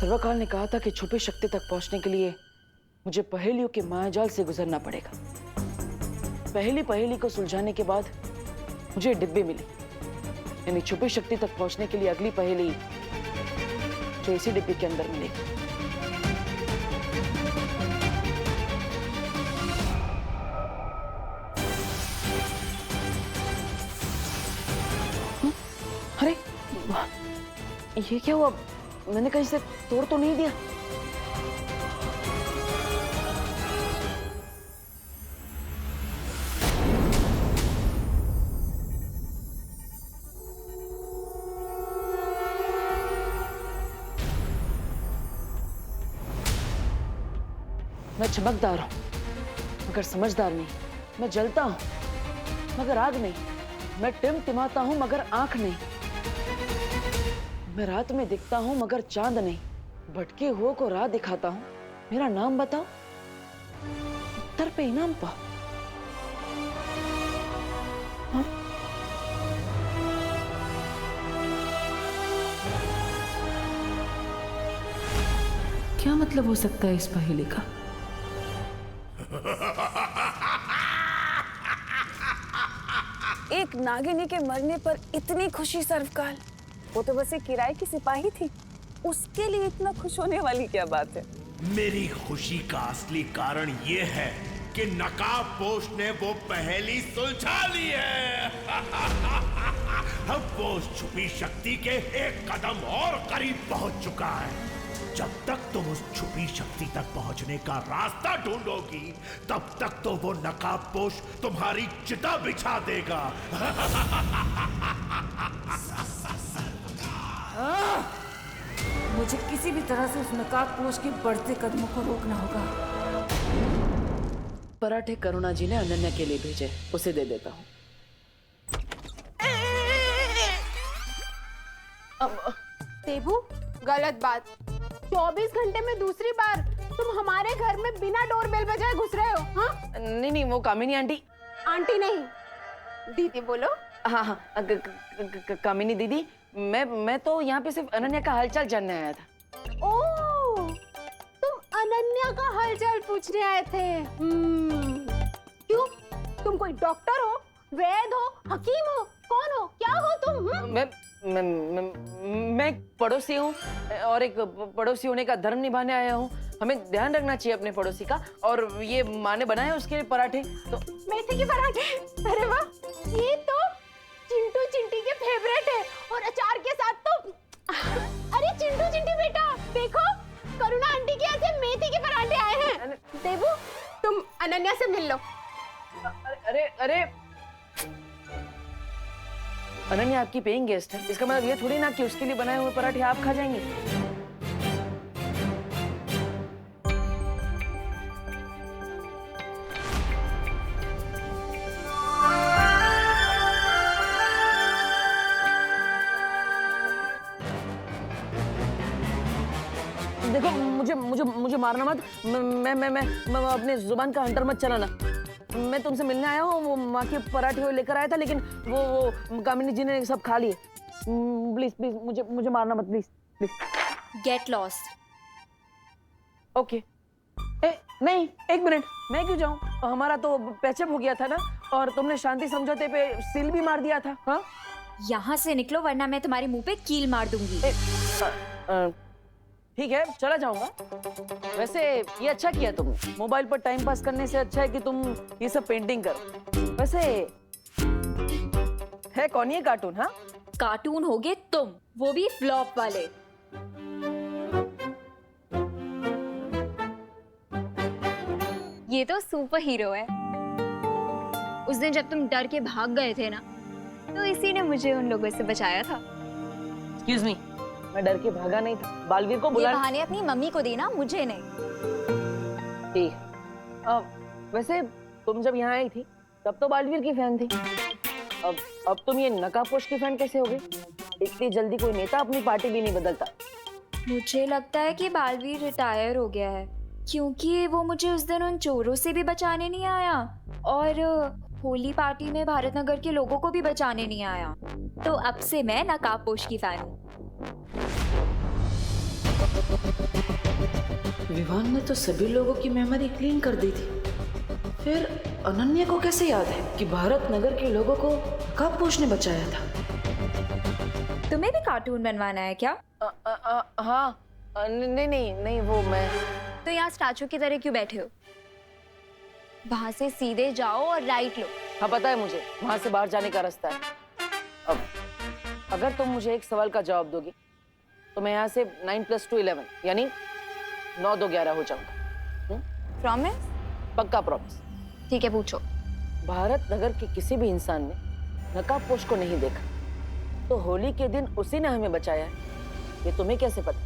सर्वकाल ने कहा था कि छुपी शक्ति तक पहुंचने के लिए मुझे पहेलियों के मायाजाल से गुजरना पड़ेगा। पहली पहेली को सुलझाने के बाद मुझे डिब्बे मिली, यानी छुपी शक्ति तक पहुंचने के लिए अगली पहेली जो इसी डिब्बे के अंदर मिलेगी। अरे ये क्या हुआ? मैंने कहीं से तोड़ तो नहीं दिया? मैं चमकदार हूं मगर समझदार नहीं। मैं जलता हूं मगर आग नहीं। मैं टिमटिमाता हूं मगर आंख नहीं। मैं रात में दिखता हूं मगर चांद नहीं। भटके हुओं को राह दिखाता हूं। मेरा नाम बताओ, उत्तर पे इनाम पाओ। हाँ? क्या मतलब हो सकता है इस पहेली का? एक नागिनी के मरने पर इतनी खुशी सर्वकाल। वो तो बस एक किराए की सिपाही थी, उसके लिए इतना खुश होने वाली क्या बात है? मेरी खुशी का असली कारण ये है कि नकाबपोश ने वो पहेली सुलझा ली है। अब वो छुपी शक्ति के एक कदम और करीब पहुंच चुका है। जब तक तुम उस छुपी शक्ति तक पहुंचने का रास्ता ढूंढोगी, तब तक तो वो नकाबपोश तुम्हारी चिता बिछा देगा। मुझे किसी भी तरह से उस नकाबपोश के बढ़ते कदमों को रोकना होगा। पराठे करुणा जी ने अनन्या के लिए भेजे, उसे दे देता हूँ। देबू, गलत बात। 24 घंटे में दूसरी बार तुम हमारे घर में बिना डोरबेल बजाए घुस रहे हो। हाँ? नहीं, वो कामिनी आंटी। आंटी नहीं, दीदी बोलो। हाँ, कामिनी दीदी, मैं तो यहाँ पे सिर्फ अनन्या का हालचाल जानने आया था। ओह, तुम अनन्या का हालचाल पूछने आए थे। क्यों? तुम कोई डॉक्टर हो, वैद हो, हकीम हो, कौन हो, क्या हो तुम? मैं एक पड़ोसी हूँ और एक पड़ोसी होने का धर्म निभाने आया हूँ। हमें ध्यान रखना चाहिए अपने पड़ोसी का। और ये माँ ने बनाए उसके पराठे तो। मेथी के पराठे? अरे वाह, ये तो चिंटू चिंटी के फेवरेट है। और अचार के साथ तो अरे चिंटू चिंटी बेटा, देखो करुणा आंटी के यहाँ से मेथी के पराठे आए हैं। देबू, तुम अनन्या से मिल लो। अरे अनन्या आपकी पेइंग गेस्ट है, इसका मतलब ये थोड़ी ना कि उसके लिए बनाए हुए पराठे आप खा जाएंगे। देखो, मुझे मारना मत। मैं अपने जुबान का हंटर मत चलाना। मैं तुमसे मिलने आया हूँ, वो माँ के पराठे लेकर आया था, लेकिन वो कामिनी जी ने सब खा लिए। प्लीज मुझे मारना मत, प्लीज। Get lost. ओके। नहीं, एक मिनट, मैं क्यों जाऊँ? हमारा तो पैचअप हो गया था ना, और तुमने शांति समझौते पे सील भी मार दिया था। हाँ, यहाँ से निकलो वरना मैं तुम्हारे मुंह पे कील मार दूंगी। ठीक है, चला जाऊंगा। वैसे ये अच्छा किया तुमने। मोबाइल पर टाइम पास करने से अच्छा है कि तुम ये सब पेंटिंग करो। वैसे है कौन ये कार्टून? हाँ, कार्टून होगे तुम, वो भी फ्लॉप वाले। ये तो सुपर हीरो है। उस दिन जब तुम डर के भाग गए थे ना, तो इसी ने मुझे उन लोगों से बचाया था। एक्सक्यूज मी, मैं डर के भागा नहीं था। बालवीर को बुला। ये बहाने अपनी मम्मी को देना, मुझे नहीं। ठीक। वैसे तुम जब यहाँ आई थी तब तो बालवीर की फैन थी। अब तुम ये नकाबपोश की फैन कैसे हो गई? इतनी जल्दी कोई नेता अपनी पार्टी भी नहीं बदलता। मुझे लगता है कि बालवीर रिटायर हो गया है, क्योंकि वो मुझे उस दिन उन चोरों से भी बचाने नहीं आया और होली पार्टी में भारत नगर के लोगों को भी बचाने नहीं आया। तो अब से मैं नकाबपोश की फैन हूँ। विवान ने तो सभी लोगों की मेमोरी क्लीन कर दी थी, फिर अनन्या को कैसे याद है कि भारत नगर के लोगों को नकाब पोश ने बचाया था? तुम्हें भी कार्टून बनवाना है क्या? हाँ, नहीं नहीं नहीं, वो मैं तो यहाँ स्टैचू की तरह क्यों बैठे हो? वहां से सीधे जाओ और राइट लो। हाँ पता है मुझे, वहां से बाहर जाने का रास्ता है। अब अगर तुम मुझे एक सवाल का जवाब दोगी तो मैं यहाँ से 9 + 2 11 यानी 9 2 11 हो जाऊंगा। प्रॉमिस? पक्का प्रॉमिस। ठीक है, पूछो। भारत नगर के किसी भी इंसान ने नकाब पोश को नहीं देखा, तो होली के दिन उसी ने हमें बचाया है, ये तुम्हें कैसे पता?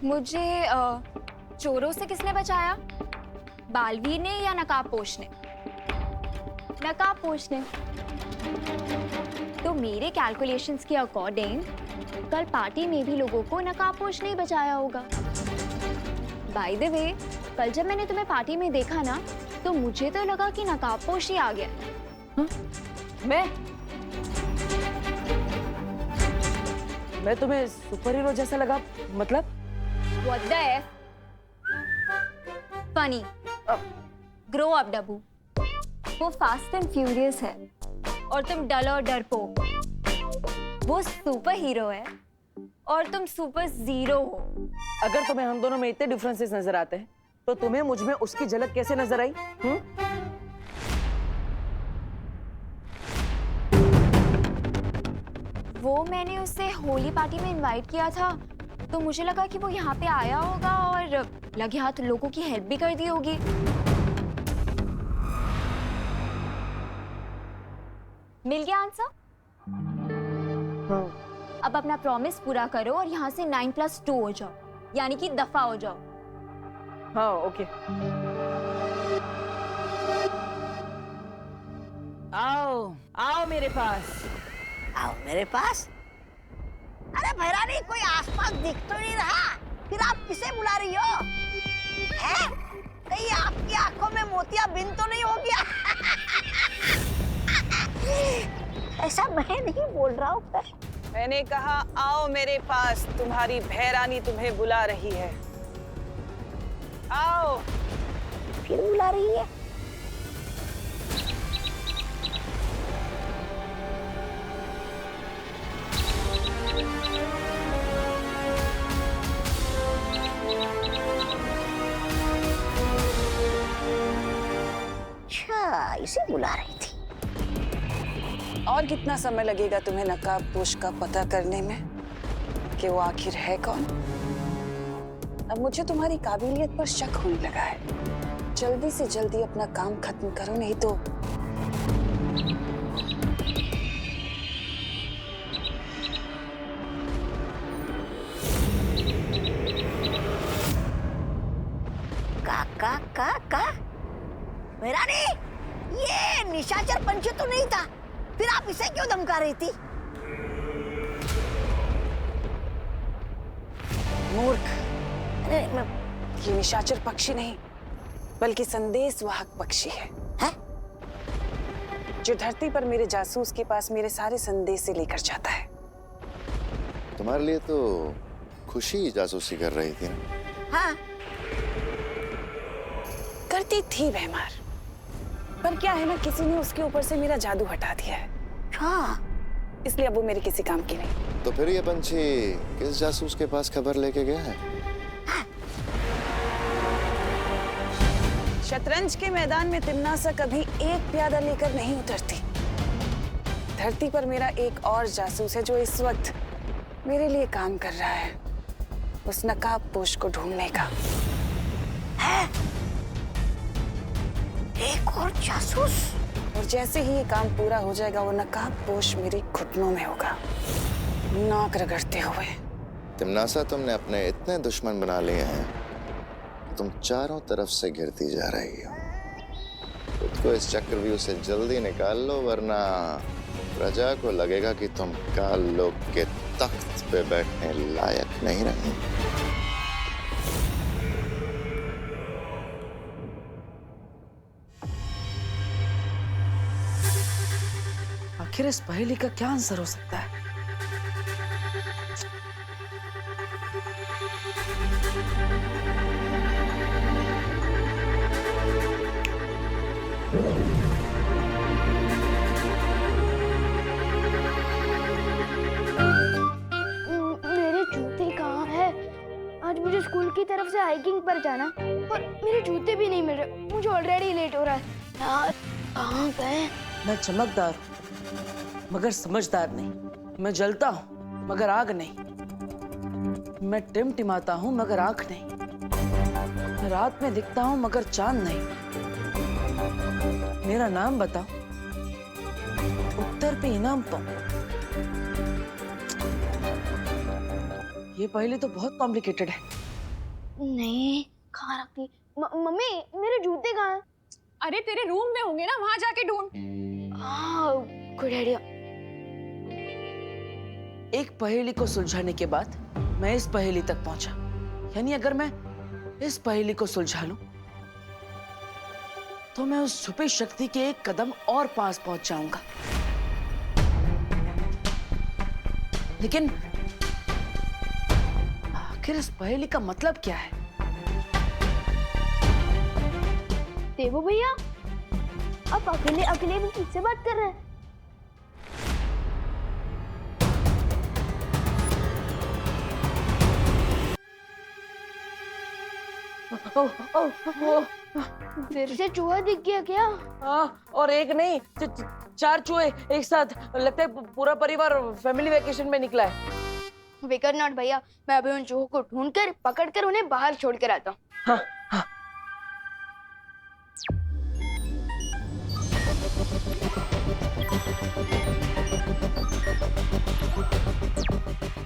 मुझे चोरों से किसने बचाया? बालवीर ने या नकाबपोश ने? नकाबपोश ने। तो मेरे कैलकुलेशंस के अकॉर्डिंग कल पार्टी में भी लोगों को नकाबपोश ने बचाया होगा। बाय द वे, कल जब मैंने तुम्हें पार्टी में देखा ना, तो मुझे तो लगा कि नकाबपोश ही आ गया। मैं तुम्हें सुपर हीरो जैसा लगा? मतलब What the F? Funny. Grow up, डब्बू। वो फास्ट एंड फ्यूरियस है और तुम डल और डरपोक। वो सुपर हीरो है और तुम सुपर जीरो हो। अगर तुम्हें हम दोनों में इतने डिफरेंसेस नजर आते हैं, तो तुम्हें मुझ में उसकी झलक कैसे नजर आई? वो मैंने उसे होली पार्टी में इनवाइट किया था, तो मुझे लगा कि वो यहाँ पे आया होगा और लगे हाथ लोगों की हेल्प भी कर दी होगी। मिल गया आंसर? हाँ। अब अपना प्रॉमिस पूरा करो और यहाँ से 9 + 2 हो जाओ, यानी कि दफा हो जाओ। हाँ, ओके। आओ आओ मेरे पास। आओ मेरे पास। अरे भैरानी, कोई आसपास दिख तो नहीं रहा, फिर आप किसे बुला रही हो? हैं? कहीं आपकी आंखों में मोतिया बिंद तो नहीं हो गया? ऐसा मैं नहीं बोल रहा हूँ। मैंने कहा आओ मेरे पास, तुम्हारी भैरानी तुम्हें बुला रही है। आओ। फिर बुला रही है? अच्छा, इसे बुला रही थी। और कितना समय लगेगा तुम्हें नकाबपोश का पता करने में कि वो आखिर है कौन? अब मुझे तुम्हारी काबिलियत पर शक होने लगा है। जल्दी से जल्दी अपना काम खत्म करो, नहीं तो का भैरानी, ये निशाचर पंच तो नहीं था, फिर आप इसे क्यों धमका रही थी? मूर्ख। अरे ये निशाचर पक्षी नहीं, बल्कि संदेश वाहक पक्षी है। हैं? जो धरती पर मेरे जासूस के पास मेरे सारे संदेश से लेकर जाता है। तुम्हारे लिए तो खुशी जासूसी कर रही थी ना? हाँ, करती थी भैमार, पर क्या है ना, किसी ने उसके ऊपर से मेरा जादू हटा दिया है। हाँ। इसलिए अब वो मेरे किसी काम की नहीं। तो फिर ये पंछी किस जासूस के पास खबर लेके गया है? शतरंज के मैदान में तिम्नासा कभी एक प्यादा लेकर नहीं उतरती। धरती पर मेरा एक और जासूस है जो इस वक्त मेरे लिए काम कर रहा है, उस नकाबपोश को ढूंढने का। है? एक और जासूस? और जैसे ही ये काम पूरा हो जाएगा, वो नकाबपोश मेरे घुटनों में होगा, नाक रगड़ते हुए। तिम्नासा, तुमने अपने इतने दुश्मन बना लिए हैं, तुम चारों तरफ से घिरती जा रही हो। खुद को इस चक्रव्यूह से जल्दी निकाल लो, वरना प्रजा को लगेगा कि तुम काल लोक के तख्त पे बैठने लायक नहीं रहे। आखिर इस पहेली का क्या आंसर हो सकता है? मेरे जूते कहाँ हैं? आज मुझे स्कूल की तरफ से हाइकिंग पर जाना और मेरे जूते भी नहीं मिल रहे। मुझे ऑलरेडी लेट हो रहा है। यार कहाँ गए? मैं चमकदार हूँ मगर समझदार नहीं। मैं जलता हूँ मगर आग नहीं। मैं टिमटिमाता हूँ मगर आंख नहीं। मैं रात में दिखता हूँ मगर चांद नहीं। मेरा नाम बताओ, उत्तर पे इनाम पाऊं। ये पहेली तो बहुत कॉम्प्लिकेटेड है। नहीं कहाँ रखती? मम्मी मेरे जूते कहाँ हैं? अरे तेरे रूम में होंगे ना, वहां जाके ढूंढ। Good idea. एक पहेली को सुलझाने के बाद मैं इस पहेली तक पहुंचा। यानी अगर मैं इस पहेली को सुलझा लूं तो मैं उस छुपी शक्ति के एक कदम और पास पहुंच जाऊंगा। लेकिन आखिर इस पहेली का मतलब क्या है? देवो भैया आप अकेले अकेले भी किससे बात कर रहे हैं? फिर से चूहा दिख गया क्या? हाँ, और एक नहीं, चार चूहे एक साथ। लगता है पूरा परिवार फैमिली वेकेशन में निकला है। फिकर नॉट भैया, मैं अभी उन चूहों को ढूंढकर पकड़कर उन्हें बाहर छोड़ कर आता हूँ। हाँ, हाँ।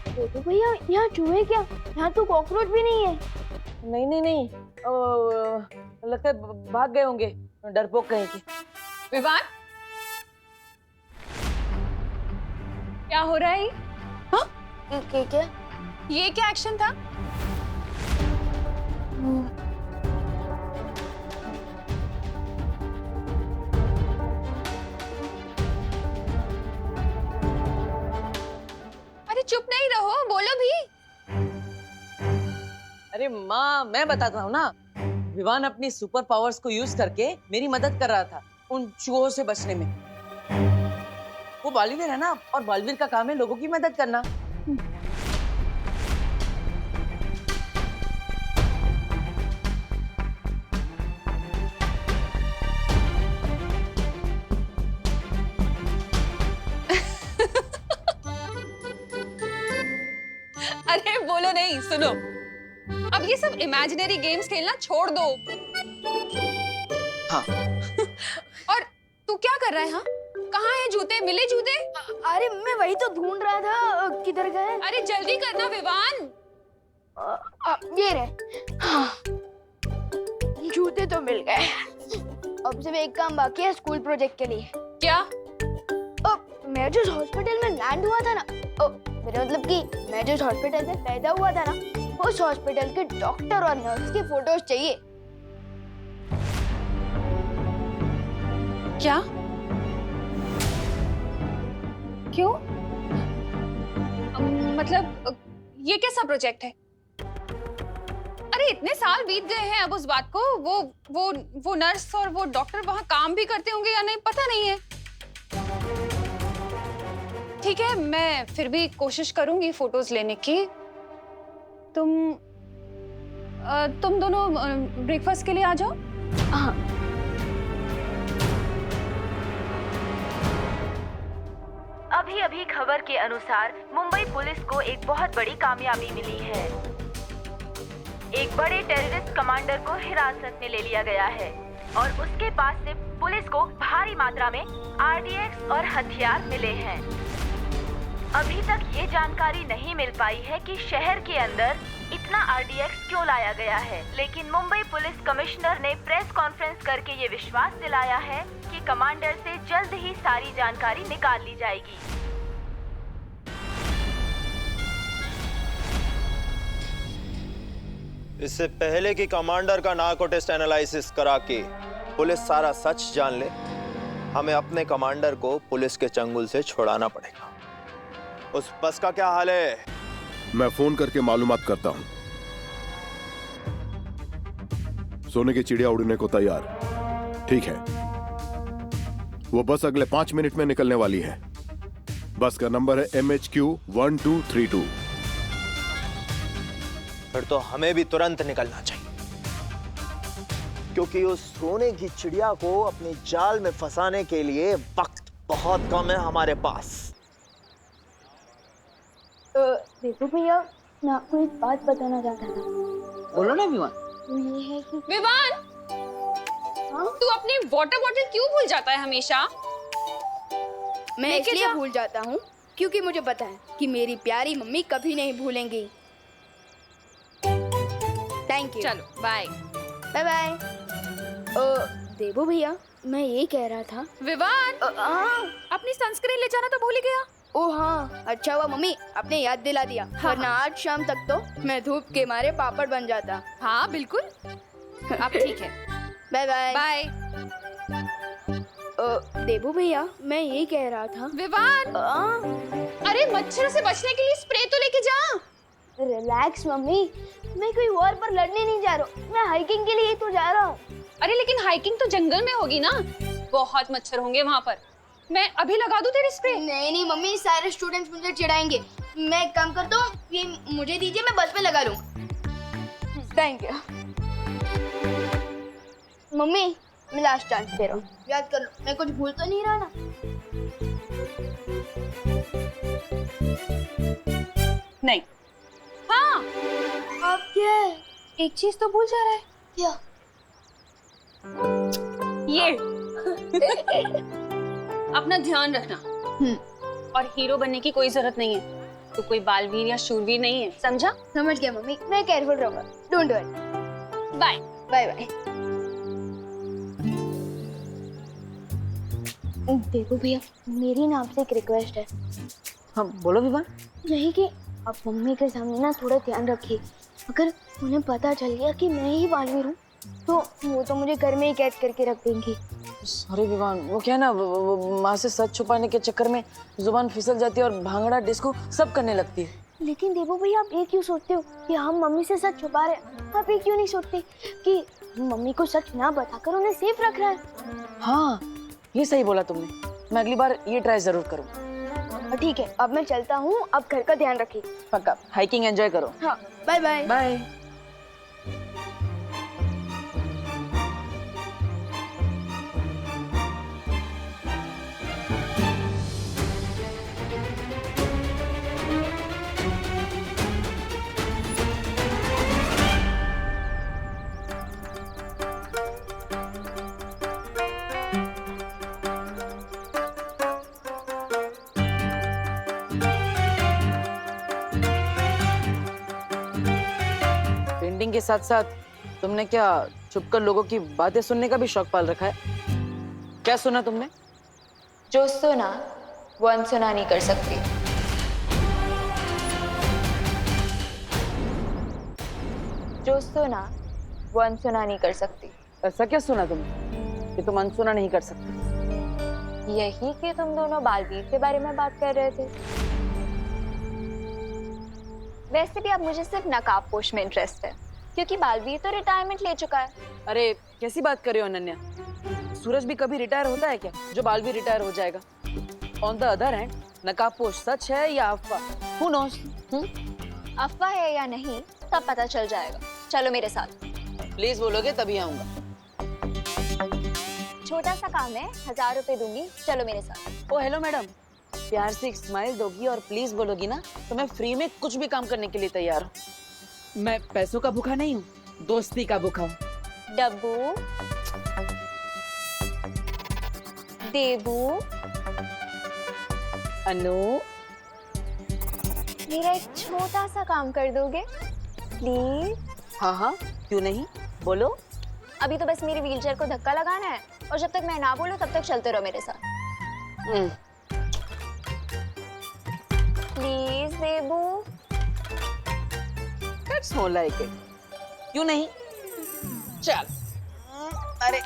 देखो भैया यहाँ चूहे क्या, यहाँ तो कॉकरोच भी नहीं है। नहीं नहीं नहीं, लगता है भाग गए होंगे डरपोक कहीं के। विवान, क्या हो रहा है? हाँ? क्या? ये क्या एक्शन था? अरे चुप नहीं रहो, बोलो भी। अरे माँ, मैं बताता हूँ ना। विवान अपनी सुपर पावर्स को यूज करके मेरी मदद कर रहा था उन चूहों से बचने में। वो बालवीर है ना, और बालवीर का काम है लोगों की मदद करना। अरे बोलो नहीं, सुनो। अब ये सब इमेजिनरी गेम्स खेलना छोड़ दो। हाँ। और तू क्या कर रहा है? हाँ, कहाँ है जूते? मिले जूते? अरे मैं वही तो ढूंढ रहा था, किधर गए? अरे जल्दी करना विवान। ये रहे। हाँ, जूते तो मिल गए। अब सिर्फ एक काम बाकी है स्कूल प्रोजेक्ट के लिए। क्या? मैं जिस हॉस्पिटल में लैंड हुआ था ना, मेरा मतलब कि मैं जिस हॉस्पिटल में पैदा हुआ था ना, उस हॉस्पिटल के डॉक्टर और नर्स की फोटोज चाहिए। क्या? क्यों? मतलब ये कैसा प्रोजेक्ट है? अरे इतने साल बीत गए हैं अब उस बात को। वो नर्स और वो डॉक्टर वहां काम भी करते होंगे या नहीं पता नहीं है। ठीक है, मैं फिर भी कोशिश करूंगी फोटोज लेने की। तुम दोनों ब्रेकफास्ट के लिए आ जाओ। हाँ। अभी अभी खबर के अनुसार मुंबई पुलिस को एक बहुत बड़ी कामयाबी मिली है। एक बड़े टेररिस्ट कमांडर को हिरासत में ले लिया गया है और उसके पास से पुलिस को भारी मात्रा में आरडीएक्स और हथियार मिले हैं। अभी तक ये जानकारी नहीं मिल पाई है कि शहर के अंदर इतना आरडीएक्स क्यों लाया गया है, लेकिन मुंबई पुलिस कमिश्नर ने प्रेस कॉन्फ्रेंस करके ये विश्वास दिलाया है कि कमांडर से जल्द ही सारी जानकारी निकाल ली जाएगी। इससे पहले कि कमांडर का नार्को टेस्ट एनालिसिस करा के पुलिस सारा सच जान ले, हमें अपने कमांडर को पुलिस के चंगुल से छुड़ाना पड़ेगा। उस बस का क्या हाल है? मैं फोन करके मालूमात करता हूं। सोने की चिड़िया उड़ने को तैयार। ठीक है, वो बस अगले 5 मिनट में निकलने वाली है। बस का नंबर है MHQ 1232। फिर तो हमें भी तुरंत निकलना चाहिए, क्योंकि उस सोने की चिड़िया को अपने जाल में फंसाने के लिए वक्त बहुत कम है हमारे पास। देखो भैया, मैं आपको एक बात बताना चाहता था। बोलो ना विवान। वो ये है कि विवान, तू अपनी वाटर बॉटल क्यों भूल जाता है हमेशा? मैं इसलिए भूल जाता हूँ क्योंकि मुझे पता है कि मेरी प्यारी मम्मी कभी नहीं भूलेंगी। Thank you. चलो बाय। Bye bye. देवू भैया, मैं ये कह रहा था। विवान, अपनी सनस्क्रीन ले जाना तो भूल ही गया। ओ हाँ, अच्छा हुआ मम्मी आपने याद दिला दिया, वरना आज शाम तक तो मैं धूप के मारे पापड़ बन जाता। हाँ बिल्कुल, अब ठीक है। Bye bye. बाय। देवू भैया, मैं ये कह रहा था। विवान, अरे मच्छरों से बचने के लिए स्प्रे तो लेके जा। रिलैक्स मम्मी, मैं कोई वॉर पर लड़ने नहीं जा रहा हूँ, मैं हाइकिंग के लिए तो जा रहा हूँ। अरे लेकिन हाइकिंग तो जंगल में होगी ना, बहुत मच्छर होंगे वहाँ पर। मैं अभी लगा दूं तेरे स्प्रे? नहीं नहीं मम्मी, सारे स्टूडेंट्स मुझे चिढ़ाएंगे। मैं एक काम करता हूँ, ये मुझे दीजिए, मैं बस में लगा लूँगा। थैंक यू मम्मी, मैं लास्ट चांस दे रहा हूँ, याद कर लो, मैं कुछ भूल तो नहीं रहा ना? नहीं। हाँ, अब क्या है? एक चीज तो भूल जा रहा है। क्या? ये अपना ध्यान रखना। और हीरो बनने की कोई जरूरत नहीं है, तो कोई बालवीर या शूरवीर नहीं है, समझा? समझ गया मम्मी, मैं केयरफुल रहूंगा। Don't worry. Bye bye bye. देखो भैया, मेरी ना आपसे एक रिक्वेस्ट है। हाँ बोलो विवान। यही कि आप मम्मी के सामने ना थोड़ा ध्यान रखिए। अगर उन्हें पता चल गया कि मैं ही बालवीर हूँ तो वो तो मुझे घर में ही कैद करके रख देंगी। सॉरी विवान, वो क्या ना, वो माँ से सच छुपाने के चक्कर में जुबान फिसल जाती है और भांगड़ा डिस्को सब करने लगती है। लेकिन देवो भैया, आप ये क्यों सोचते हो कि हम मम्मी से सच छुपा रहे हैं? आप ये क्यों नहीं सोचते कि मम्मी को सच ना बताकर उन्हें सेफ रख रहा है? हाँ, ये सही बोला तुमने। मैं अगली बार ये ट्राई जरूर करूँ। ठीक है, अब मैं चलता हूँ, अब घर का ध्यान रखिए। पक्का, हाइकिंग एंजॉय करो। हाँ, बाय बाय। बाय। के साथ साथ तुमने क्या छुपकर लोगों की बातें सुनने का भी शौक पाल रखा है? क्या सुना तुमने? जो सुना वो अनसुना नहीं कर सकती। जो सुना वो अनसुना नहीं कर सकती। ऐसा क्या सुना तुमने कि तुम अनसुना नहीं कर सकते? यही कि तुम दोनों बालवीर के बारे में बात कर रहे थे। वैसे भी अब मुझे सिर्फ नकाबपोश में इंटरेस्ट है, क्योंकि बालवीर तो रिटायरमेंट ले चुका है। अरे कैसी बात कर रहे हो अनन्या? सूरज भी कभी रिटायर होता है क्या जो बालवीर रिटायर हो जाएगा? ऑन द अदर हैंड, नकाबपोश सच है या अफवाह? Who knows? अफवाह है या नहीं तब पता चल जाएगा। चलो मेरे साथ। प्लीज बोलोगे तभी आऊंगा। छोटा सा काम है, 1000 रुपए दूंगी, चलो मेरे साथ। ओ हेलो मैडम, प्यार से एक स्माइल दोगी और प्लीज बोलोगी ना तो मैं फ्री में कुछ भी काम करने के लिए तैयार हूँ। मैं पैसों का भूखा नहीं हूँ, दोस्ती का भूखा हूँ। डब्बू, देबू, अनु, मेरा एक छोटा सा काम कर दोगे प्लीज? हाँ हाँ, क्यों नहीं, बोलो। अभी तो बस मेरी व्हीलचेयर को धक्का लगाना है और जब तक मैं ना बोलूं तब तक चलते रहो मेरे साथ। Please Debu. That's more like it. क्यों नहीं, चल। अरे